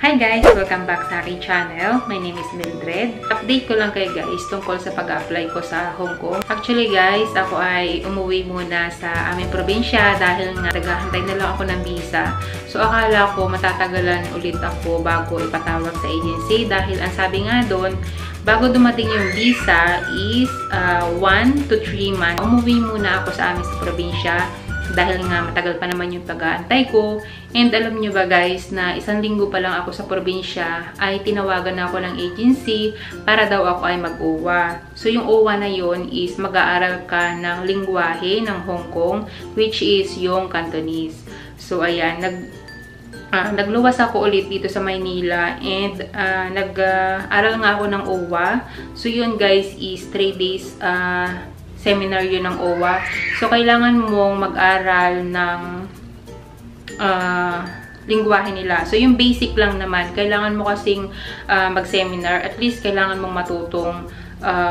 Hi guys! Welcome back sa aking channel. My name is Mildred. Update ko lang kayo guys tungkol sa pag-apply ko sa Hong Kong. Actually guys, ako ay umuwi muna sa aming probinsya dahil nga naghahantay na lang ako ng visa. So akala ko matatagalan ulit ako bago ipatawag sa agency dahil ang sabi nga doon, bago dumating yung visa is 1 to 3 months. Umuwi muna ako sa amin sa probinsya dahil nga matagal pa naman yung pag-aantay ko. And alam nyo ba guys na 1 linggo pa lang ako sa probinsya ay tinawagan ako ng agency para daw ako ay mag-OWA. So yung OWA na yon is mag-aaral ka ng lingwahe ng Hong Kong, which is yung Cantonese. So ayan, nagluwas ako ulit dito sa Maynila and nag-aral nga ako ng OWA. So yun guys is 3 days seminar yun ng OWA. So kailangan mong mag-aral ng lingwahe nila. So yung basic lang naman, kailangan mo kasing mag-seminar. At least kailangan mong matutong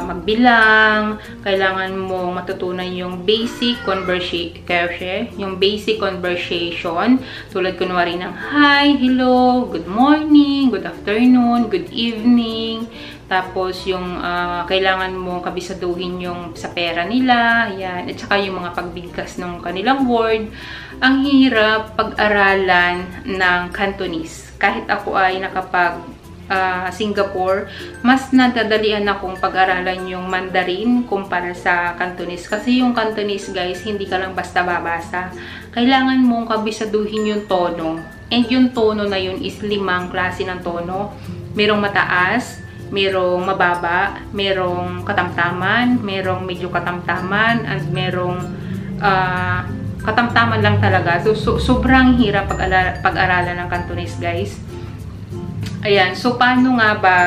magbilang, kailangan mong matutunan yung basic conversation, tulad kunwari ng hi, hello, good morning, good afternoon, good evening. Tapos yung kailangan mong kabisaduhin yung sa pera nila, yan, at saka yung mga pagbigkas ng kanilang word. Ang hirap pag-aralan ng Cantonese. Kahit ako ay nakapag Singapore, mas nadadalian akong pag-aralan yung Mandarin kumpara sa Cantonese. Kasi yung Cantonese guys, hindi ka lang basta babasa. Kailangan mong kabisaduhin yung tono. And yung tono na yun is 5 klase ng tono. Merong mataas, merong mababa, merong katamtaman, merong medyo katamtaman, and merong katamtaman lang talaga. So sobrang hirap pag-aralan ng Cantonese guys. Ayan, so paano nga ba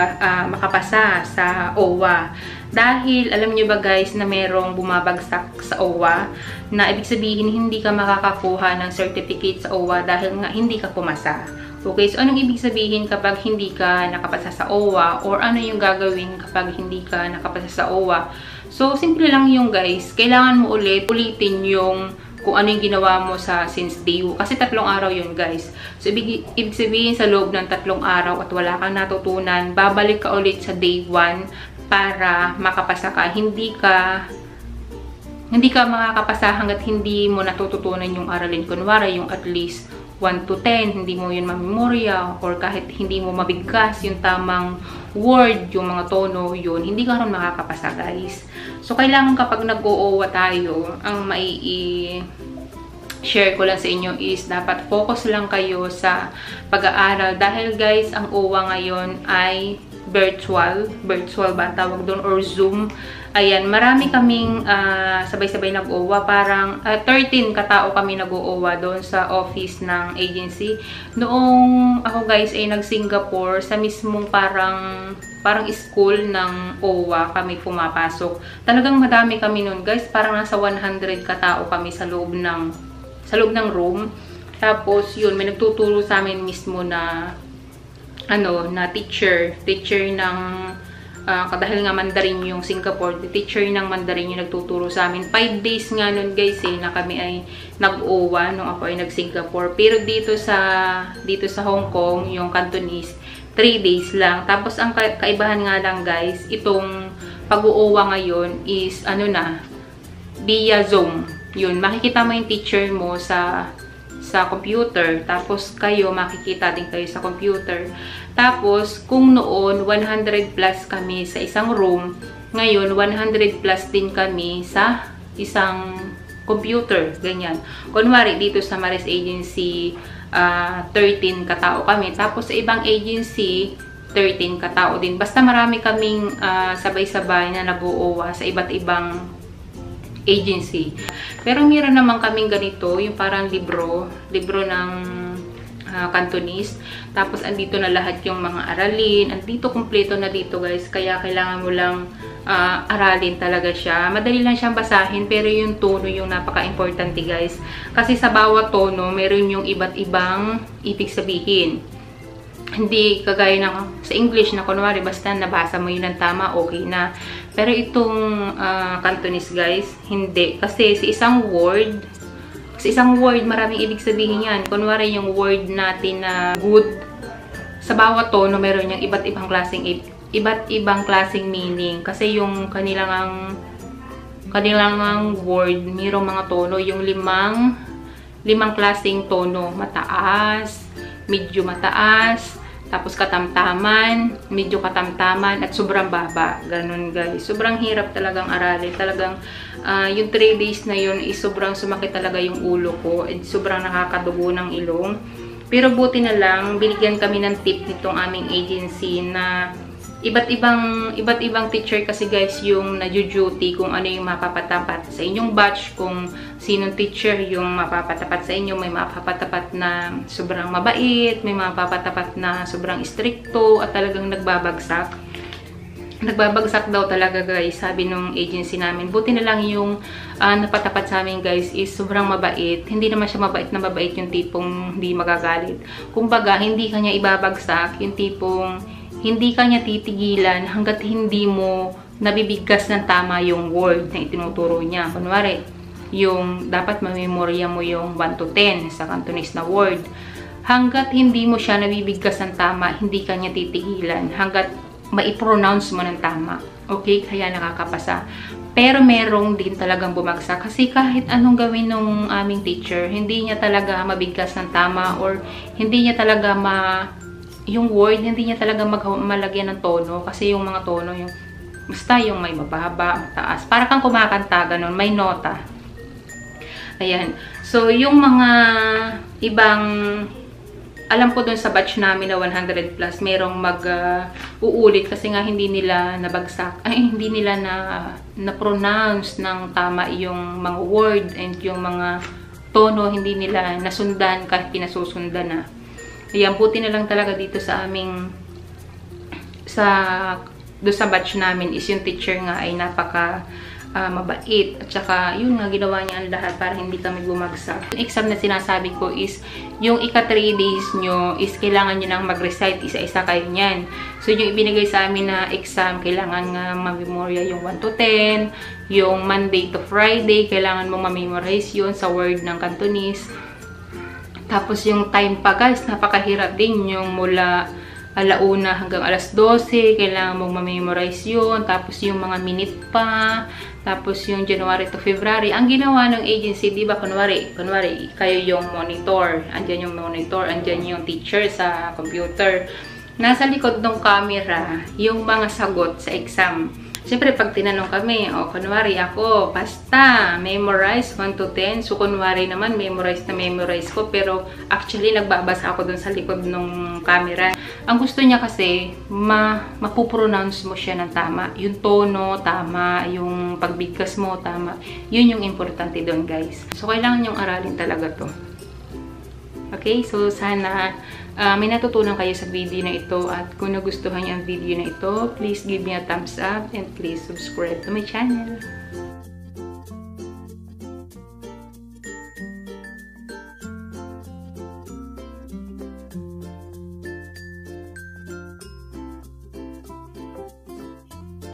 makapasa sa OWA? Dahil alam niyo ba guys na merong bumabagsak sa OWA na ibig sabihin hindi ka makakakuha ng certificate sa OWA dahil nga hindi ka pumasa. Okay, so anong ibig sabihin kapag hindi ka nakapasa sa OWA, or ano yung gagawin kapag hindi ka nakapasa sa OWA? So simple lang yung guys, kailangan mo ulitin yung kung ano yung ginawa mo sa since day 1. Kasi 3 araw yun guys. So ibig sabihin sa loob ng 3 araw at wala kang natutunan, babalik ka ulit sa day 1 para makapasa ka. Hindi ka makakapasa hanggat hindi mo natututunan yung aralin. Kunwari yung at least 1 to 10, hindi mo yun mamemorya, or kahit hindi mo mabigkas yung tamang word, yung mga tono, yun, hindi ka rin makakapasa guys. So kailangan kapag nag-OWA tayo, ang share ko lang sa inyo is dapat focus lang kayo sa pag-aaral. Dahil guys, ang OWA ngayon ay virtual ba tawag doon, or Zoom. Ayan, marami kaming sabay-sabay nag-OWA. Parang 13 katao kami nag-OWA doon sa office ng agency. Noong ako guys ay nag-Singapore, sa mismong parang school ng OWA kami pumapasok. Talagang madami kami noon guys. Parang nasa 100 katao kami sa loob ng room. Tapos yun, may nagtuturo sa amin mismo na teacher ng dahil nga Mandarin yung Singapore, the teacher ng Mandarin yung nagtuturo sa amin. 5 days nga nun guys na kami ay nag-OWA nung ako ay nag-Singapore. Pero dito sa Hong Kong, yung Cantonese, 3 days lang. Tapos ang kaibahan nga lang guys, itong pag-OWA ngayon is via Zoom. Yun, makikita mo yung teacher mo sa computer, tapos kayo makikita din kayo sa computer. Tapos kung noon 100 plus kami sa isang room, ngayon 100 plus din kami sa isang computer, ganyan. Kunwari dito sa Maris Agency 13 katao kami, tapos sa ibang agency 13 katao din. Basta marami kaming sabay-sabay na nag-OWA sa iba't ibang agency. Pero meron naman kaming ganito, yung parang libro ng Cantonese. Tapos andito na lahat yung mga aralin. Andito kompleto na dito guys. Kaya kailangan mo lang aralin talaga siya. Madali lang siyang basahin, pero yung tono yung napaka-importante guys. Kasi sa bawat tono, meron yung iba't ibang ibig sabihin. Hindi kagaya ng sa English na kunwari basta nabasa mo yun ng tama, okay na. Pero itong Cantonese guys, hindi. Kasi sa isang word maraming ibig sabihin yan. Kunwari yung word natin na good, sa bawat tono meron yung iba't ibang klaseng meaning. Kasi yung kanilang word, mayroong mga tono, yung limang klaseng tono. Mataas, medyo mataas, tapos katamtaman, medyo katamtaman, at sobrang baba. Ganun guys. Sobrang hirap talagang aralin. Talagang yung 3 days na yun is sobrang sumakit talaga yung ulo ko. And sobrang nakakadugo ng ilong. Pero buti na lang, binigyan kami ng tip nitong aming agency na iba't ibang teacher kasi guys yung naju-duty kung ano yung mapapatapat sa inyong batch, kung sinong teacher yung mapapatapat sa inyo. May mapapatapat na sobrang mabait, may mapapatapat na sobrang stricto at talagang nagbabagsak. Nagbabagsak daw talaga guys, sabi nung agency namin. Buti na lang yung napatapat sa amin guys is sobrang mabait. Hindi naman siya mabait na mabait yung tipong hindi magagalit. Kumbaga, hindi kanya ibabagsak, yung tipong hindi kanya titigilan hanggat hindi mo nabibigkas ng tama yung word na itinuturo niya. Kunwari, yung dapat mamemorya mo yung 1 to 10 sa Cantonese na word. Hanggat hindi mo siya nabibigkas ng tama, hindi kanya titigilan hanggat maipronounce mo ng tama. Okay? Kaya nakakapasa. Pero merong din talagang bumagsak. Kasi kahit anong gawin ng aming teacher, hindi niya talaga mabigkas ng tama or hindi niya talaga yung word, hindi niya talaga malagyan ng tono. Kasi yung mga tono, yung basta yung may mababa, mataas. Para kang kumakanta, ganun. May nota. Ayan. So, yung mga ibang, alam ko dun sa batch namin na 100 plus, merong uulit kasi nga hindi nila nabagsak, hindi nila na-pronounce ng tama yung mga word and yung mga tono, hindi nila nasundan kahit pinasusundan na. Ayan, buti na lang talaga dito sa aming doon sa batch namin is yung teacher nga ay napaka mabait. At saka, yun nga, ginawa niya ang lahat para hindi kami bumagsak. Yung exam na sinasabi ko is, yung ika-3 days nyo is kailangan nyo nang mag-recite. Isa-isa kayo niyan. So, yung ibinigay sa amin na exam, kailangan nga ma-memorya yung 1 to 10. Yung Monday to Friday, kailangan mong ma-memorize yun sa word ng Cantonese. Tapos, yung time pa, guys, napakahirap din. Yung mula alauna hanggang alas 12, kailangan mong ma-memorize yun. Tapos, yung mga minute pa. Tapos, yung January to February. Ang ginawa ng agency, di ba, kunwari, kayo yung monitor. Andyan yung monitor, andyan yung teacher sa computer. Nasa likod ng camera, yung mga sagot sa exam. Siyempre, pag tinanong kami, kunwari ako, basta, memorize 1 to 10. So, kunwari naman, memorize ko. Pero, actually, nagbabasa ako dun sa likod ng camera. Ang gusto niya kasi, mapupronounce mo siya ng tama. Yung tono, tama. Yung pagbigkas mo, tama. Yun yung importante dun, guys. So, kailangan yung aralin talaga to. Okay? So, sana may natutunan kayo sa video na ito. At kung nagustuhan niyo ang video na ito, please give me a thumbs up and please subscribe to my channel.